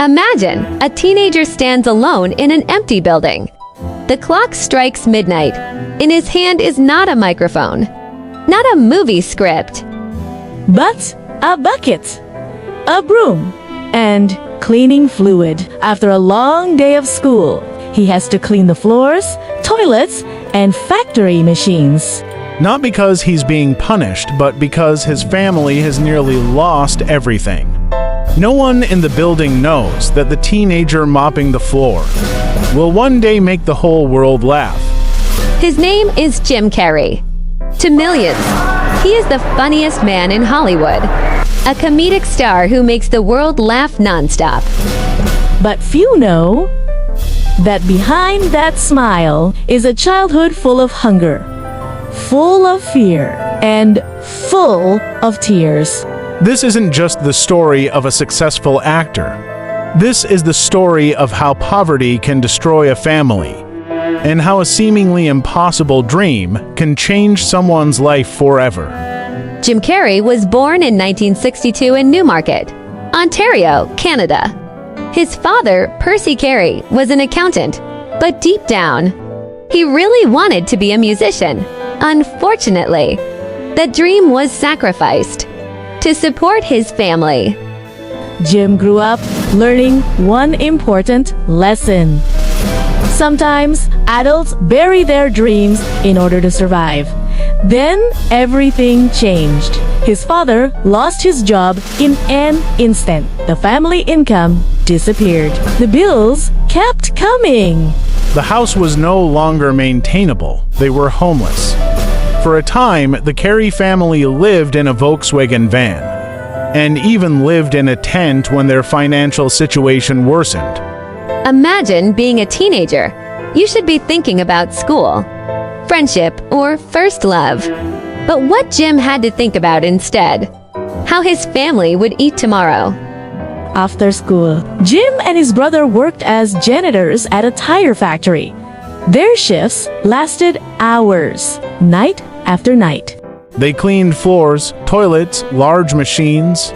Imagine a teenager stands alone in an empty building. The clock strikes midnight. In his hand is not a microphone, not a movie script, but a bucket, a broom, and cleaning fluid. After a long day of school, he has to clean the floors, toilets, and factory machines. Not because he's being punished, but because his family has nearly lost everything. No one in the building knows that the teenager mopping the floor will one day make the whole world laugh. His name is Jim Carrey. To millions, he is the funniest man in Hollywood, a comedic star who makes the world laugh nonstop. But few know that behind that smile is a childhood full of hunger, full of fear, and full of tears. This isn't just the story of a successful actor. This is the story of how poverty can destroy a family, and how a seemingly impossible dream can change someone's life forever. Jim Carrey was born in 1962 in Newmarket, Ontario, Canada. His father, Percy Carrey, was an accountant, but deep down, he really wanted to be a musician. Unfortunately, that dream was sacrificed to support his family. Jim grew up learning one important lesson. Sometimes adults bury their dreams in order to survive. Then everything changed. His father lost his job in an instant. The family income disappeared. The bills kept coming. The house was no longer maintainable. They were homeless. For a time, the Carrey family lived in a Volkswagen van, and even lived in a tent when their financial situation worsened. Imagine being a teenager. You should be thinking about school, friendship, or first love. But what Jim had to think about instead, how his family would eat tomorrow. After school, Jim and his brother worked as janitors at a tire factory. Their shifts lasted hours, night after night. They cleaned floors, toilets, large machines.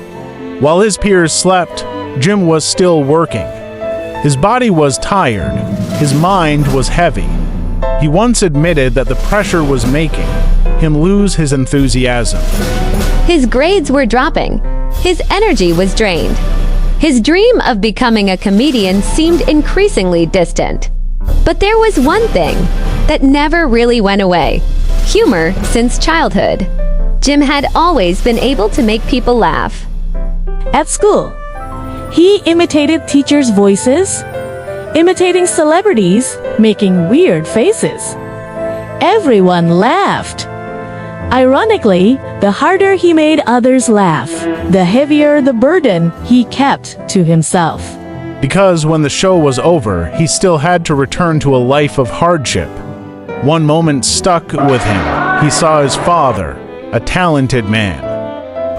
While his peers slept, Jim was still working. His body was tired. His mind was heavy. He once admitted that the pressure was making him lose his enthusiasm. His grades were dropping. His energy was drained. His dream of becoming a comedian seemed increasingly distant. But there was one thing that never really went away: humor since childhood. Jim had always been able to make people laugh. At school, he imitated teachers' voices, imitating celebrities, making weird faces. Everyone laughed. Ironically, the harder he made others laugh, the heavier the burden he kept to himself. Because when the show was over, he still had to return to a life of hardship. One moment stuck with him. He saw his father, a talented man,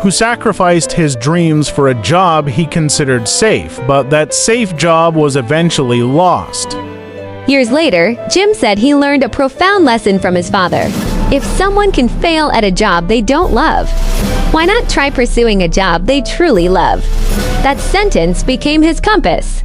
who sacrificed his dreams for a job he considered safe, but that safe job was eventually lost. Years later, Jim said he learned a profound lesson from his father. If someone can fail at a job they don't love, why not try pursuing a job they truly love? That sentence became his compass.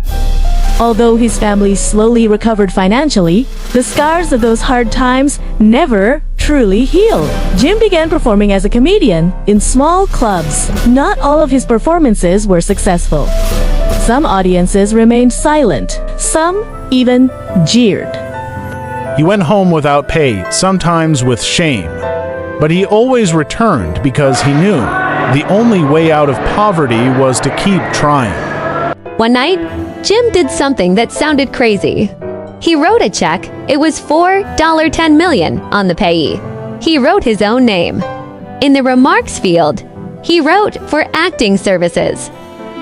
Although his family slowly recovered financially, the scars of those hard times never truly healed. Jim began performing as a comedian in small clubs. Not all of his performances were successful. Some audiences remained silent. Some even jeered. He went home without pay, sometimes with shame. But he always returned because he knew the only way out of poverty was to keep trying. One night, Jim did something that sounded crazy. He wrote a check. It was $4.10 million on the payee. He wrote his own name. In the remarks field, he wrote for acting services.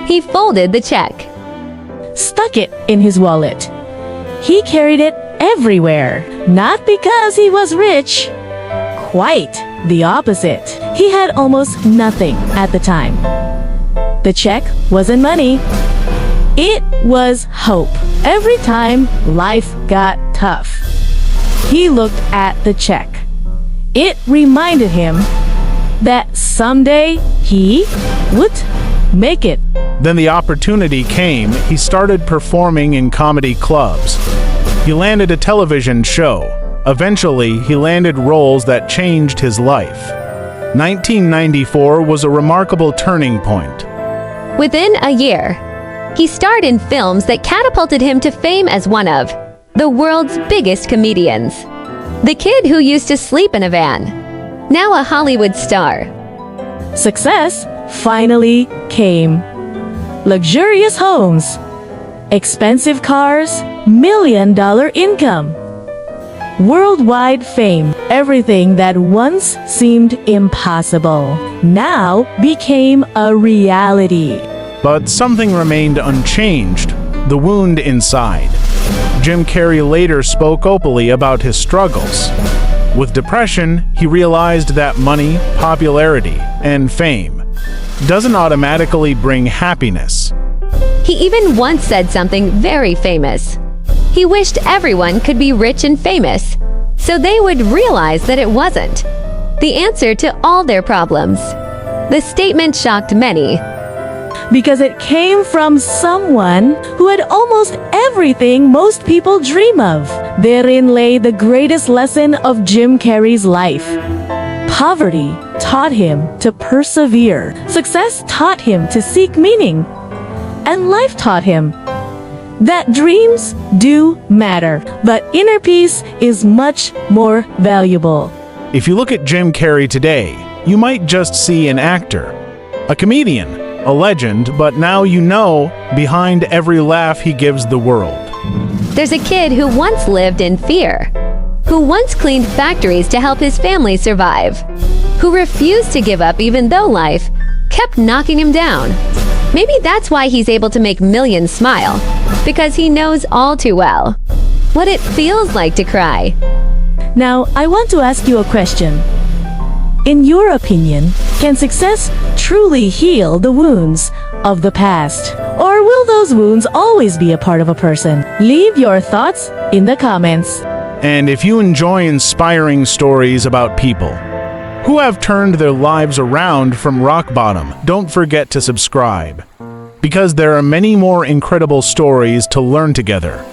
He folded the check, Stuck it in his wallet. He carried it everywhere. Not because he was rich. Quite the opposite. He had almost nothing at the time. The check wasn't money. It was hope. Every time life got tough, he looked at the check. It reminded him that someday he would make it. Then the opportunity came. He started performing in comedy clubs. He landed a television show. Eventually, he landed roles that changed his life. 1994 was a remarkable turning point. Within a year, he starred in films that catapulted him to fame as one of the world's biggest comedians. The kid who used to sleep in a van, now a Hollywood star. Success finally came. Luxurious homes, expensive cars, $1 million income, worldwide fame. Everything that once seemed impossible now became a reality. But something remained unchanged, the wound inside. Jim Carrey later spoke openly about his struggles. With depression, he realized that money, popularity, and fame doesn't automatically bring happiness. He even once said something very famous. He wished everyone could be rich and famous, so they would realize that it wasn't the answer to all their problems. The statement shocked many, because it came from someone who had almost everything most people dream of. Therein lay the greatest lesson of Jim Carrey's life. Poverty taught him to persevere. Success taught him to seek meaning. And life taught him that dreams do matter, but inner peace is much more valuable. If you look at Jim Carrey today, you might just see an actor, a comedian, a legend, but now you know behind every laugh he gives the world. there's a kid who once lived in fear, who once cleaned factories to help his family survive, who refused to give up even though life kept knocking him down. Maybe that's why he's able to make millions smile, because he knows all too well what it feels like to cry. Now, I want to ask you a question. In your opinion, can success truly heal the wounds of the past? Or will those wounds always be a part of a person? Leave your thoughts in the comments. And if you enjoy inspiring stories about people who have turned their lives around from rock bottom, don't forget to subscribe, because there are many more incredible stories to learn together.